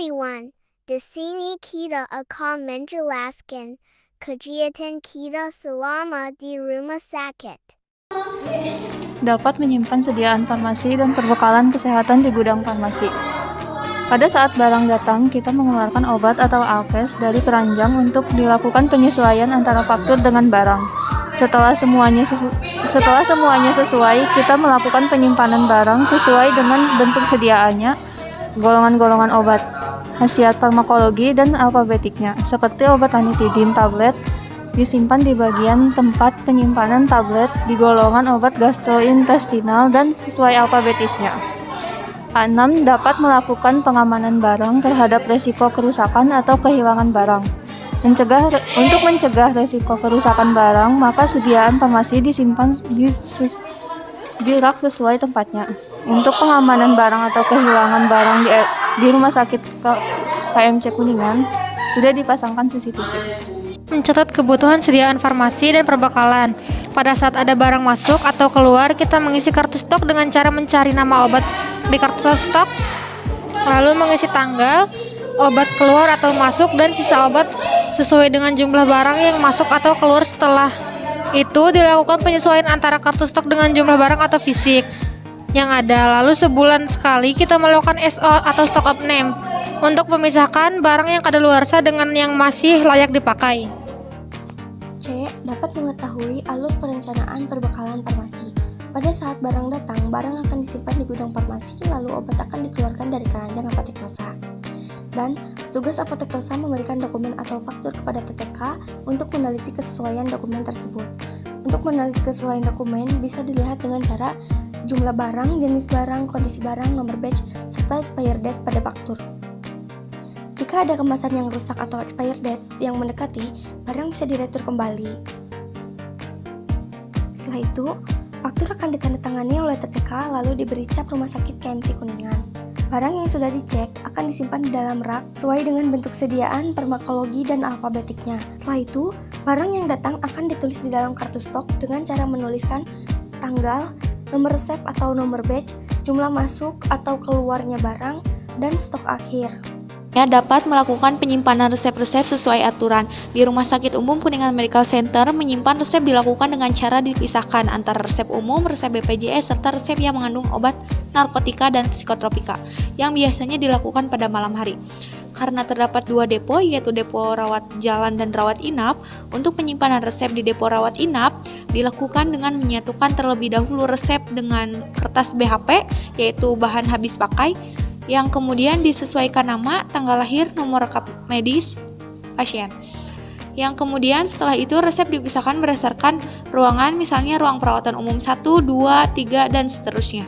everyone. Di sini kita akan menjelaskan kegiatan kita selama di rumah sakit. Dapat menyimpan sediaan farmasi dan perbekalan kesehatan di gudang farmasi. Pada saat barang datang, kita mengeluarkan obat atau alkes dari keranjang untuk dilakukan penyesuaian antara faktur dengan barang. Setelah semuanya sesuai, kita melakukan penyimpanan barang sesuai dengan bentuk sediaannya, golongan-golongan obat, khasiat farmakologi, dan alfabetiknya. Seperti obat ranitidin tablet disimpan di bagian tempat penyimpanan tablet di golongan obat gastrointestinal dan sesuai alfabetisnya. 6. Dapat melakukan pengamanan barang terhadap risiko kerusakan atau kehilangan barang. Untuk mencegah risiko kerusakan barang, maka sediaan farmasi disimpan di rak sesuai tempatnya. Untuk pengamanan barang atau kehilangan barang di rumah sakit KMC Kuningan, sudah dipasangkan CCTV. Mencatat kebutuhan sediaan farmasi dan perbekalan. Pada saat ada barang masuk atau keluar, kita mengisi kartu stok dengan cara mencari nama obat di kartu stok, lalu mengisi tanggal obat keluar atau masuk dan sisa obat sesuai dengan jumlah barang yang masuk atau keluar. Setelah itu dilakukan penyesuaian antara kartu stok dengan jumlah barang atau fisik yang ada. Lalu sebulan sekali kita melakukan SO atau stock up name untuk memisahkan barang yang kadaluarsa dengan yang masih layak dipakai. C. Dapat mengetahui alur perencanaan perbekalan farmasi. Pada saat barang datang, barang akan disimpan di gudang farmasi, lalu obat akan dikeluarkan dari keranjang apotek Tosa. Dan petugas apotek Tosa memberikan dokumen atau faktur kepada TTK untuk meneliti kesesuaian dokumen tersebut. Untuk meneliti kesesuaian dokumen bisa dilihat dengan cara jumlah barang, jenis barang, kondisi barang, nomor batch, serta expired date pada faktur. Jika ada kemasan yang rusak atau expired date yang mendekati, barang bisa diretur kembali. Setelah itu, faktur akan ditandatangani oleh TTK lalu diberi cap rumah sakit KMC Kuningan. Barang yang sudah dicek akan disimpan di dalam rak sesuai dengan bentuk sediaan, farmakologi, dan alfabetiknya. Setelah itu, barang yang datang akan ditulis di dalam kartu stok dengan cara menuliskan tanggal, nomor resep atau nomor batch, jumlah masuk atau keluarnya barang, dan stok akhir. Dapat melakukan penyimpanan resep-resep sesuai aturan. Di Rumah Sakit Umum Kuningan Medical Center, menyimpan resep dilakukan dengan cara dipisahkan antara resep umum, resep BPJS, serta resep yang mengandung obat narkotika dan psikotropika, yang biasanya dilakukan pada malam hari. Karena terdapat 2 depo, yaitu depo rawat jalan dan rawat inap, untuk penyimpanan resep di depo rawat inap dilakukan dengan menyatukan terlebih dahulu resep dengan kertas BHP, yaitu bahan habis pakai, yang kemudian disesuaikan nama, tanggal lahir, nomor rekap medis pasien. Yang kemudian setelah itu resep dipisahkan berdasarkan ruangan, misalnya ruang perawatan umum 1, 2, 3, dan seterusnya.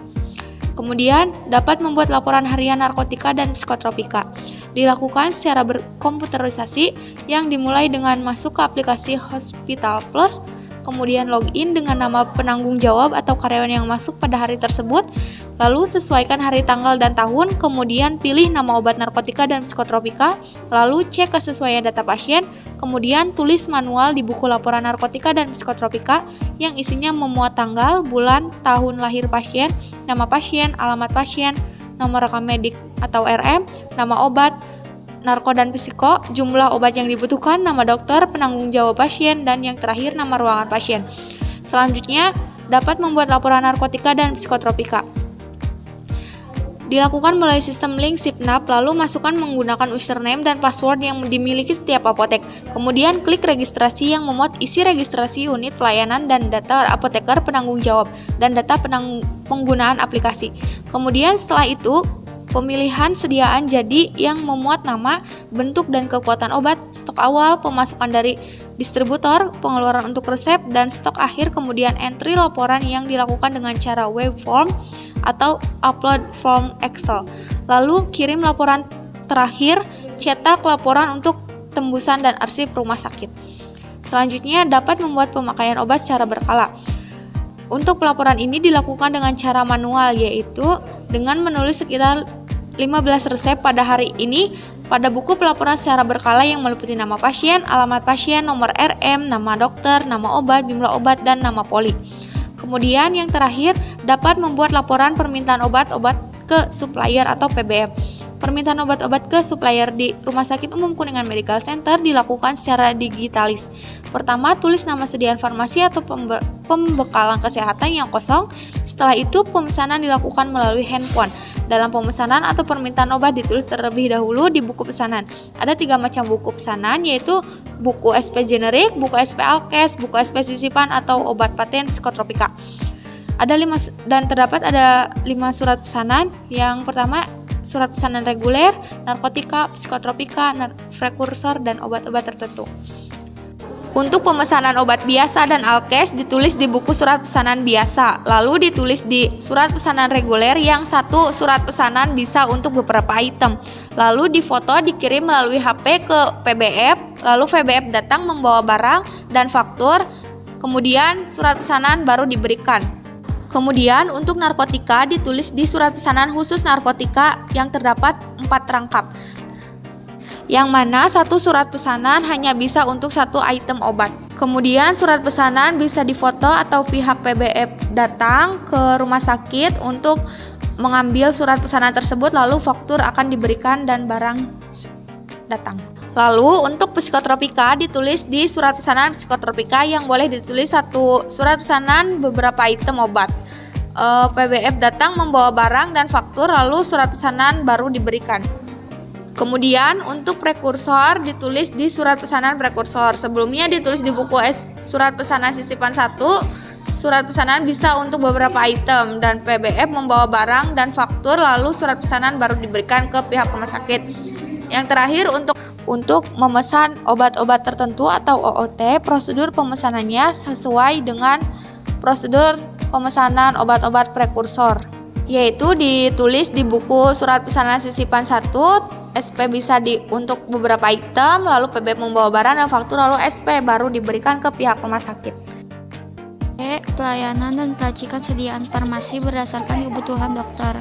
Kemudian dapat membuat laporan harian narkotika dan psikotropika. Dilakukan secara berkomputerisasi yang dimulai dengan masuk ke aplikasi Hospital Plus, kemudian login dengan nama penanggung jawab atau karyawan yang masuk pada hari tersebut, lalu sesuaikan hari, tanggal, dan tahun, kemudian pilih nama obat narkotika dan psikotropika, lalu cek kesesuaian data pasien, kemudian tulis manual di buku laporan narkotika dan psikotropika yang isinya memuat tanggal, bulan, tahun lahir pasien, nama pasien, alamat pasien, nomor rekam medik atau RM, nama obat, narko dan psiko, jumlah obat yang dibutuhkan, nama dokter, penanggung jawab pasien, dan yang terakhir nama ruangan pasien. Selanjutnya, dapat membuat laporan narkotika dan psikotropika. Dilakukan melalui sistem link SIPNAP, lalu masukkan menggunakan username dan password yang dimiliki setiap apotek. Kemudian klik registrasi yang memuat isi registrasi unit pelayanan dan data apoteker penanggung jawab dan data penggunaan aplikasi. Kemudian setelah itu, pemilihan sediaan jadi yang memuat nama, bentuk dan kekuatan obat, stok awal, pemasukan dari distributor, pengeluaran untuk resep, dan stok akhir, kemudian entry laporan yang dilakukan dengan cara web form atau upload form Excel. Lalu kirim laporan terakhir, cetak laporan untuk tembusan dan arsip rumah sakit. Selanjutnya dapat membuat pemakaian obat secara berkala. Untuk pelaporan ini dilakukan dengan cara manual, yaitu dengan menulis sekitar 15 resep pada hari ini pada buku pelaporan secara berkala yang meliputi nama pasien, alamat pasien, nomor RM, nama dokter, nama obat, jumlah obat, dan nama poli. Kemudian yang terakhir dapat membuat laporan permintaan obat-obat ke supplier atau PBM. Permintaan obat-obat ke supplier di Rumah Sakit Umum Kuningan Medical Center dilakukan secara digitalis. Pertama, tulis nama sediaan farmasi atau pembekalan kesehatan yang kosong. Setelah itu, pemesanan dilakukan melalui handphone. Dalam pemesanan atau permintaan obat ditulis terlebih dahulu di buku pesanan. Ada 3 macam buku pesanan, yaitu buku SP generik, buku SP Alkes, buku SP sisipan atau obat paten psikotropika. Terdapat ada 5 surat pesanan. Yang pertama, surat pesanan reguler, narkotika, psikotropika, prekursor, dan obat-obat tertentu. Untuk pemesanan obat biasa dan Alkes ditulis di buku surat pesanan biasa, lalu ditulis di surat pesanan reguler yang satu surat pesanan bisa untuk beberapa item, lalu difoto dikirim melalui HP ke PBF, lalu PBF datang membawa barang dan faktur, kemudian surat pesanan baru diberikan. Kemudian untuk narkotika ditulis di surat pesanan khusus narkotika yang terdapat 4 rangkap, yang mana satu surat pesanan hanya bisa untuk 1 item obat. Kemudian surat pesanan bisa difoto atau pihak PBF datang ke rumah sakit untuk mengambil surat pesanan tersebut, lalu faktur akan diberikan dan barang datang. Lalu untuk psikotropika ditulis di surat pesanan psikotropika yang boleh ditulis 1 surat pesanan beberapa item obat. PBF datang membawa barang dan faktur, lalu surat pesanan baru diberikan. Kemudian untuk prekursor ditulis di surat pesanan prekursor. Sebelumnya ditulis di buku surat pesanan sisipan 1. Surat pesanan bisa untuk beberapa item dan PBF membawa barang dan faktur, lalu surat pesanan baru diberikan ke pihak rumah sakit. Yang terakhir untuk memesan obat-obat tertentu atau OOT, prosedur pemesanannya sesuai dengan prosedur pemesanan obat-obat prekursor, yaitu ditulis di buku surat pesanan sisipan 1, SP bisa untuk beberapa item, lalu PBF membawa barang dan faktur, lalu SP baru diberikan ke pihak rumah sakit. Pelayanan dan peracikan sediaan farmasi berdasarkan kebutuhan dokter.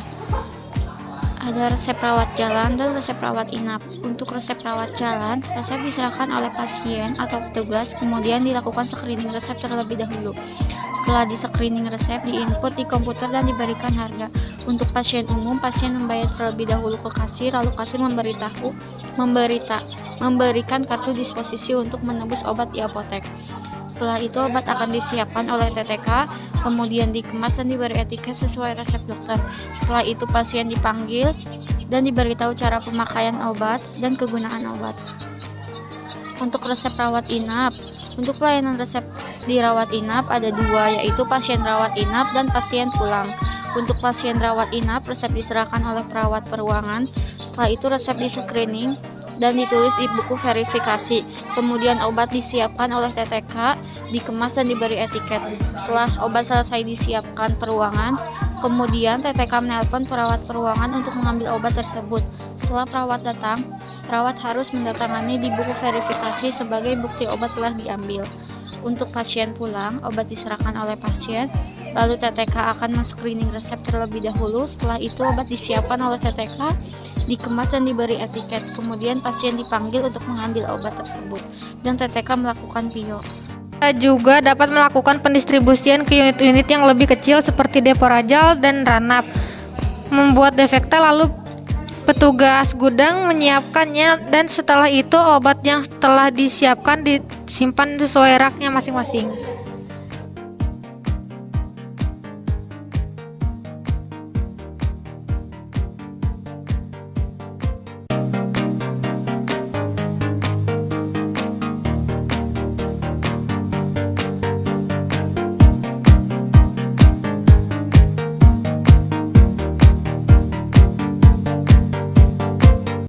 Ada resep rawat jalan dan resep rawat inap. Untuk resep rawat jalan, resep diserahkan oleh pasien atau petugas, kemudian dilakukan screening resep terlebih dahulu. Setelah di-screening resep, diinput di komputer dan diberikan harga. Untuk pasien umum, pasien membayar terlebih dahulu ke kasir, lalu kasir memberikan kartu disposisi untuk menebus obat di apotek. Setelah itu obat akan disiapkan oleh TTK, kemudian dikemas dan diberi etiket sesuai resep dokter. Setelah itu pasien dipanggil dan diberitahu cara pemakaian obat dan kegunaan obat. Untuk resep rawat inap, untuk pelayanan resep di rawat inap ada 2, yaitu pasien rawat inap dan pasien pulang. Untuk pasien rawat inap, resep diserahkan oleh perawat peruangan. Setelah itu resep di-screening dan ditulis di buku verifikasi. Kemudian obat disiapkan oleh TTK, dikemas dan diberi etiket. Setelah obat selesai disiapkan peruangan, kemudian TTK menelpon perawat peruangan untuk mengambil obat tersebut. Setelah perawat datang, perawat harus mendatangani di buku verifikasi sebagai bukti obat telah diambil. Untuk pasien pulang, obat diserahkan oleh pasien, lalu TTK akan men-screening resep terlebih dahulu. Setelah itu obat disiapkan oleh TTK, dikemas dan diberi etiket. Kemudian pasien dipanggil untuk mengambil obat tersebut dan TTK melakukan PIO. Kita juga dapat melakukan pendistribusian ke unit-unit yang lebih kecil seperti depo Rajal dan Ranap. Membuat defekta, lalu petugas gudang menyiapkannya, dan setelah itu obat yang telah disiapkan disimpan sesuai raknya masing-masing.